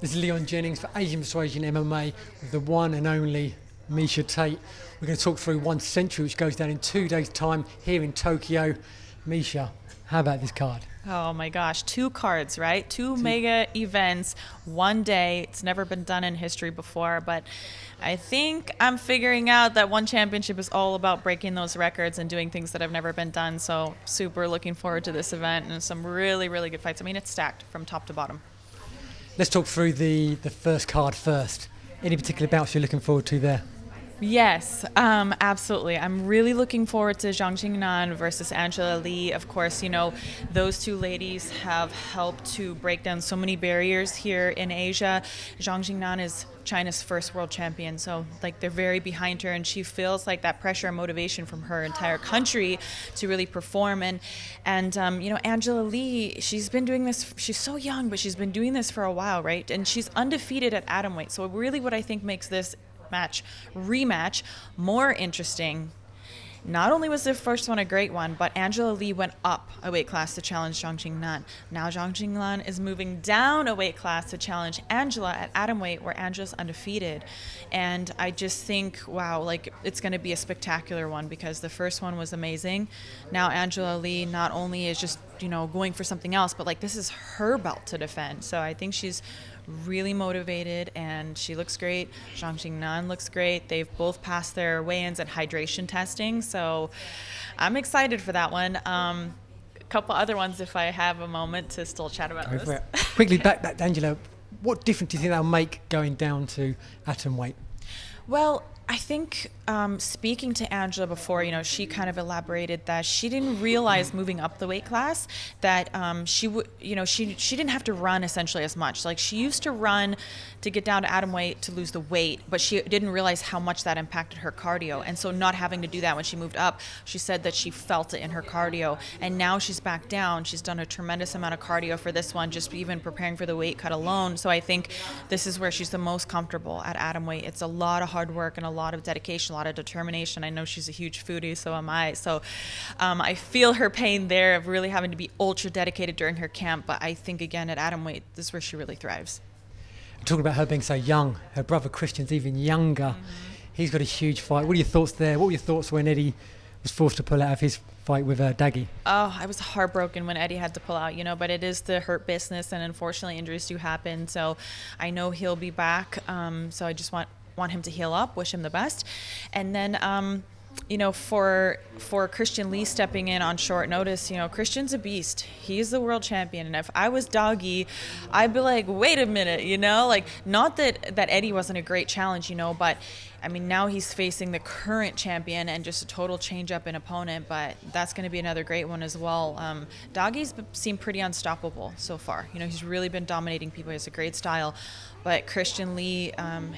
This is Leon Jennings for Asian Persuasion MMA with the one and only Miesha Tate. We're going to talk through 1 Century, which goes down in 2 days' time here in Tokyo. Miesha, how about this card? Oh my gosh, 2 cards, right? Two mega events, one day. It's never been done in history before, but I think I'm figuring out that one championship is all about breaking those records and doing things that have never been done. So super looking forward to this event and some really, really good fights. I mean, it's stacked from top to bottom. Let's talk through the first card first. Any particular bouts you're looking forward to there? Yes, absolutely. I'm really looking forward to Zhang Jingnan versus Angela Lee. Of course, you know, those two ladies have helped to break down so many barriers here in Asia. Zhang Jingnan is China's first world champion, so like they're very behind her, and she feels like that pressure and motivation from her entire country to really perform. And you know, Angela Lee, she's been doing this. She's so young, but she's been doing this for a while, right? And she's undefeated at atomweight. So really, what I think makes this rematch more interesting. Not only was the first one a great one, but Angela Lee went up a weight class to challenge Zhang Jingnan. Now Zhang Jingnan is moving down a weight class to challenge Angela at atomweight, where Angela's undefeated. And I just think, wow, like it's going to be a spectacular one, because the first one was amazing. Now Angela Lee not only is just, you know, going for something else, but like this is her belt to defend. So I think she's really motivated, and she looks great. Zhang Jingnan looks great. They've both passed their weigh-ins and hydration testing, so I'm excited for that one. A couple other ones if I have a moment to still chat about this. Quickly, back to Angela. What difference do you think that'll make going down to atom weight? Well, I think speaking to Angela before, you know, she kind of elaborated that she didn't realize moving up the weight class that she would, you know, she didn't have to run essentially as much. Like she used to run to get down to atom weight to lose the weight, but she didn't realize how much that impacted her cardio. And so not having to do that when she moved up, she said that she felt it in her cardio. And now she's back down. She's done a tremendous amount of cardio for this one, just even preparing for the weight cut alone. So I think this is where she's the most comfortable at atom weight. It's a lot of hard work and a lot of dedication, a lot of determination. I know she's a huge foodie, so am I. So I feel her pain there of really having to be ultra dedicated during her camp. But I think, again, at atom weight, this is where she really thrives. Talking about her being so young, her brother Christian's even younger. He's got a huge fight. What are your thoughts there? What were your thoughts when Eddie was forced to pull out of his fight with Daggy? Oh, I was heartbroken when Eddie had to pull out, you know, but it is the hurt business, and unfortunately injuries do happen. So I know he'll be back. So I just want him to heal up, wish him the best. And then you know, for Christian Lee stepping in on short notice, you know, Christian's a beast. He's the world champion. And if I was Doggy, I'd be like, wait a minute, you know, like not that Eddie wasn't a great challenge, you know, but I mean, now he's facing the current champion and just a total change up in opponent, but that's going to be another great one as well. Doggy's seemed pretty unstoppable so far. You know, he's really been dominating people. He has a great style, but Christian Lee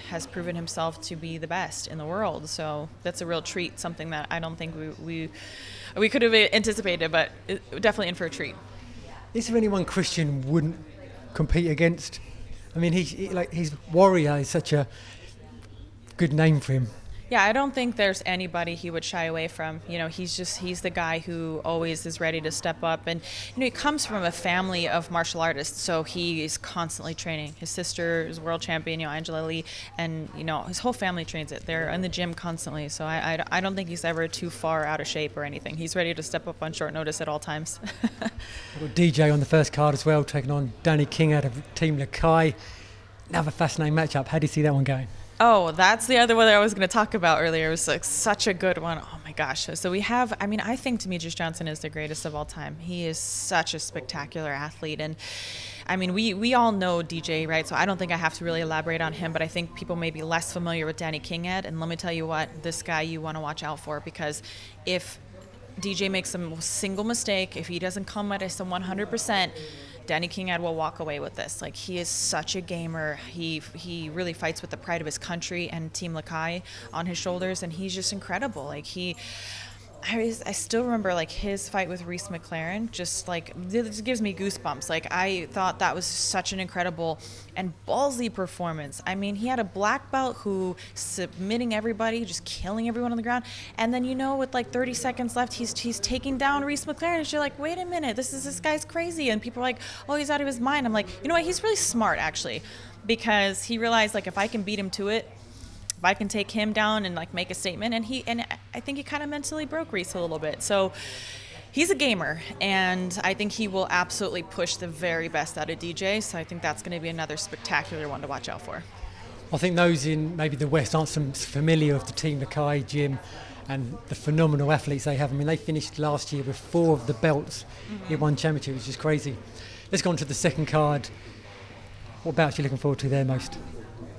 has proven himself to be the best in the world. So that's a real treat, something that I don't think we could have anticipated, but definitely in for a treat. Is there anyone Christian wouldn't compete against? I mean, his Warrior is such a good name for him. Yeah, I don't think there's anybody he would shy away from. You know, he's the guy who always is ready to step up. And, you know, he comes from a family of martial artists, so he is constantly training. His sister is world champion, you know, Angela Lee, and, you know, his whole family trains it. They're in the gym constantly, so I don't think he's ever too far out of shape or anything. He's ready to step up on short notice at all times. We've got DJ on the first card as well, taking on Danny King out of Team Lakai. Another fascinating matchup. How do you see that one going? Oh, that's the other one that I was going to talk about earlier. It was like such a good one. Oh my gosh. So we have, I mean, I think Demetrius Johnson is the greatest of all time. He is such a spectacular athlete. And I mean, we all know DJ, right? So I don't think I have to really elaborate on him, but I think people may be less familiar with Danny King Ed. And let me tell you what, this guy you want to watch out for, because if DJ makes a single mistake, if he doesn't come at us 100%, Danny King Ed will walk away with this. Like, he is such a gamer. He really fights with the pride of his country and Team Lakai on his shoulders, and he's just incredible. Like, I still remember like his fight with Reese McLaren, just like this gives me goosebumps. Like I thought that was such an incredible and ballsy performance. I mean, he had a black belt who submitting everybody, just killing everyone on the ground, and then with like 30 seconds left, he's taking down Reese McLaren, and you're like, wait a minute, this guy's crazy, and people are like, oh, he's out of his mind. I'm like, you know what? He's really smart actually, because he realized like if I can beat him to it. If I can take him down and like make a statement, and I think he kind of mentally broke Reese a little bit. So he's a gamer, and I think he will absolutely push the very best out of DJ. So I think that's going to be another spectacular one to watch out for. I think those in maybe the West aren't so familiar with the Team Nakai gym and the phenomenal athletes they have. I mean, they finished last year with 4 of the belts in one championship, which is crazy. Let's go on to the second card. What bouts are you looking forward to there most?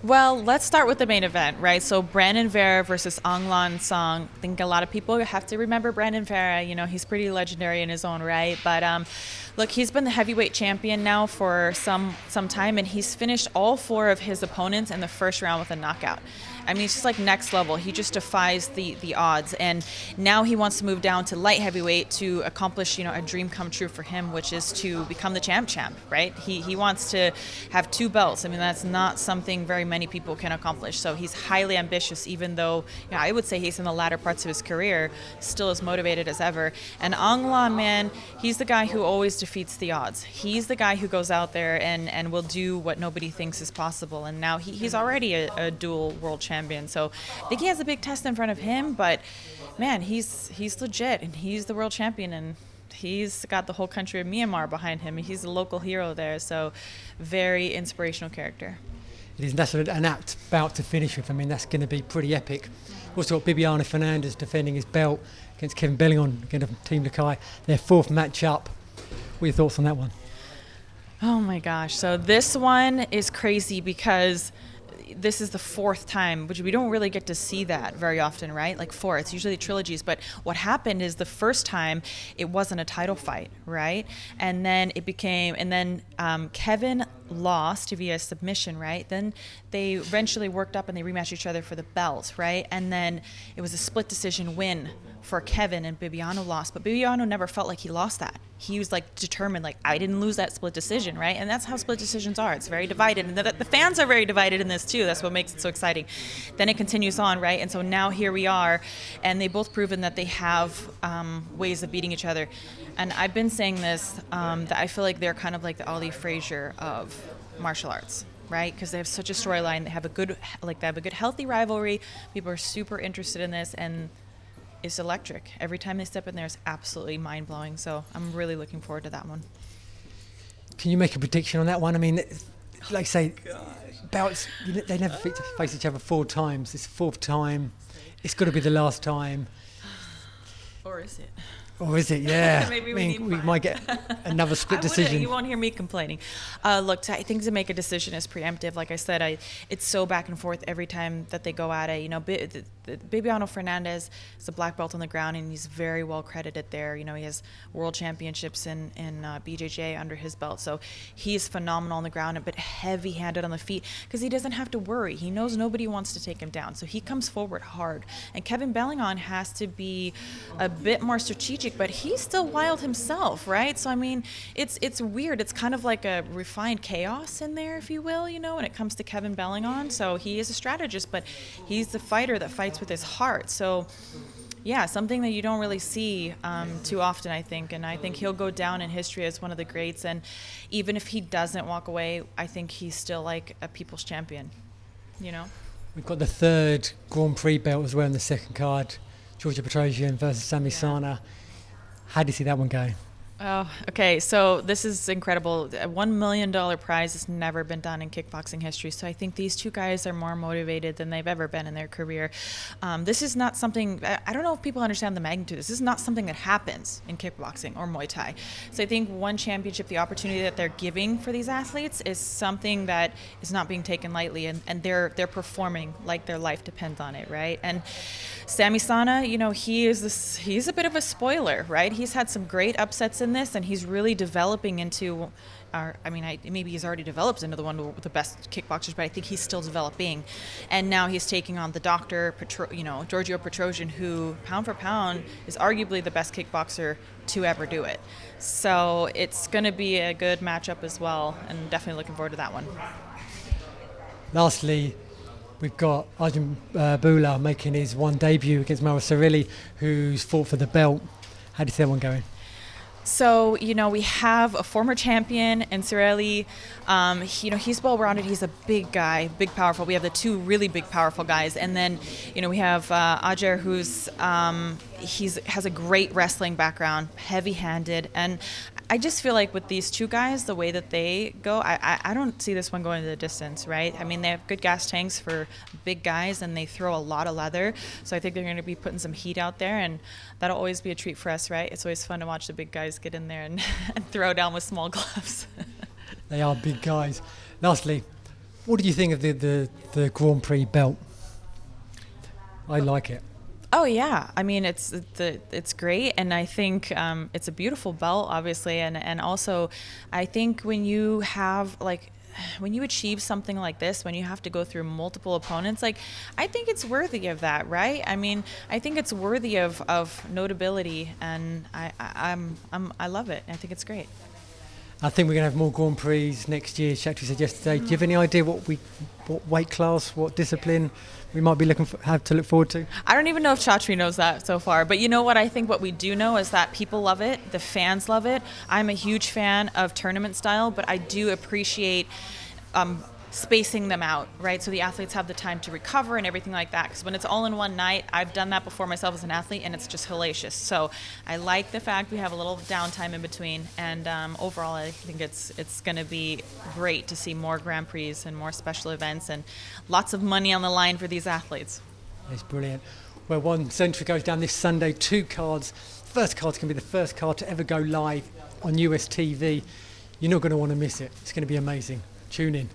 Well, let's start with the main event, right? So Brandon Vera versus Aung Song. I think a lot of people have to remember Brandon Vera. He's pretty legendary in his own right. But look, he's been the heavyweight champion now for some time, and he's finished all 4 of his opponents in the first round with a knockout. I mean, it's just like next level. He just defies the odds. And now he wants to move down to light heavyweight to accomplish, a dream come true for him, which is to become the champ, right? He wants to have 2 belts. I mean, that's not something very many people can accomplish. So he's highly ambitious, even though I would say he's in the latter parts of his career, still as motivated as ever. And Aung La, man, he's the guy who always defeats the odds. He's the guy who goes out there and will do what nobody thinks is possible. And now he's already a dual world champion. So I think he has a big test in front of him, but man, he's legit, and he's the world champion, and he's got the whole country of Myanmar behind him. He's a local hero there, so very inspirational character. It is. That's an apt bout to finish with. I mean, that's going to be pretty epic. Also got Bibiano Fernandez defending his belt against Kevin Bellingon, against Team Nakai. Their 4th matchup. What are your thoughts on that one? Oh my gosh. So this one is crazy because this is the 4th time, which we don't really get to see that very often, right? Like 4, it's usually trilogies. But what happened is the first time it wasn't a title fight, right? And then Kevin lost via submission, right? Then they eventually worked up and they rematched each other for the belt, right? And then it was a split decision win for Kevin, and Bibiano lost. But Bibiano never felt like he lost that. He was like determined, like, I didn't lose that split decision, right? And that's how split decisions are. It's very divided. And the fans are very divided in this too. That's what makes it so exciting. Then it continues on, right? And so now here we are, and they both proven that they have ways of beating each other. And I've been saying this, that I feel like they're kind of like the Ali Frazier of martial arts, right? Because they have such a storyline. They have a good healthy rivalry. People are super interested in this, and it's electric. Every time they step in there, it's absolutely mind-blowing. So I'm really looking forward to that one. Can you make a prediction on that one? I mean, like say, bouts, they never face each other 4 times. This 4th time. It's got to be the last time. Or is it? Or is it? Yeah. Maybe we might get another split decision. You won't hear me complaining. Look, I think to make a decision is preemptive. Like I said, it's so back and forth every time that they go at it. Bibiano Fernandez is a black belt on the ground, and he's very well credited there. He has world championships in BJJ under his belt. So he's phenomenal on the ground, but heavy-handed on the feet because he doesn't have to worry. He knows nobody wants to take him down. So he comes forward hard. And Kevin Bellingon has to be a bit more strategic, but he's still wild himself, right? So, I mean, it's weird. It's kind of like a refined chaos in there, if you will, when it comes to Kevin Bellingon. So he is a strategist, but he's the fighter that fights with his heart. So, yeah, something that you don't really see too often, I think. And I think he'll go down in history as one of the greats. And even if he doesn't walk away, I think he's still like a people's champion, We've got the 3rd Grand Prix belt as well in the second card. Georgia Petrosian versus Sami Sana. How do you see that one going? Oh, okay. So this is incredible. A $1 million prize has never been done in kickboxing history. So I think these 2 guys are more motivated than they've ever been in their career. This is not something, I don't know if people understand the magnitude. This is not something that happens in kickboxing or Muay Thai. So I think one championship, the opportunity that they're giving for these athletes is something that is not being taken lightly, and they're performing like their life depends on it, right? And Sami Sana, he's a bit of a spoiler, right? He's had some great upsets in this, and he's really developing into maybe he's already developed into the one of the best kickboxers, but I think he's still developing. And now he's taking on the doctor, Giorgio Petrosian, who pound for pound is arguably the best kickboxer to ever do it. So it's going to be a good matchup as well, and definitely looking forward to that one. Lastly, we've got Arjun Bula making his one debut against Mauro Cirilli, who's fought for the belt. How do you see that one going? So, we have a former champion in Cirilli. He's well-rounded. He's a big guy, big, powerful. We have the two really big, powerful guys. And then, we have Ajer, who's has a great wrestling background, heavy-handed. And I just feel like with these two guys, the way that they go, I don't see this one going to the distance, right? I mean, they have good gas tanks for big guys, and they throw a lot of leather. So I think they're going to be putting some heat out there, and that'll always be a treat for us, right? It's always fun to watch the big guys get in there and throw down with small gloves. They are big guys. Lastly, what do you think of the Grand Prix belt? I like it. Oh yeah, I mean it's great, and I think it's a beautiful belt, obviously, and also I think when you have when you achieve something like this, when you have to go through multiple opponents, I think it's worthy of that, right? I mean, I think it's worthy of notability, and I love it. I think it's great. I think we're going to have more Grand Prix next year. Shakti said yesterday. Do you have any idea what weight class, what discipline we might be have to look forward to? I don't even know if Chatri knows that so far. But you know what? I think what we do know is that people love it. The fans love it. I'm a huge fan of tournament style, but I do appreciate spacing them out, right? So the athletes have the time to recover and everything like that. Because when it's all in one night, I've done that before myself as an athlete, and it's just hellacious. So I like the fact we have a little downtime in between. And overall, I think it's going to be great to see more Grand Prix and more special events and lots of money on the line for these athletes. It's brilliant. Well, one century goes down this Sunday, 2 cards. First card's going to be the first card to ever go live on US TV. You're not going to want to miss it. It's going to be amazing. Tune in.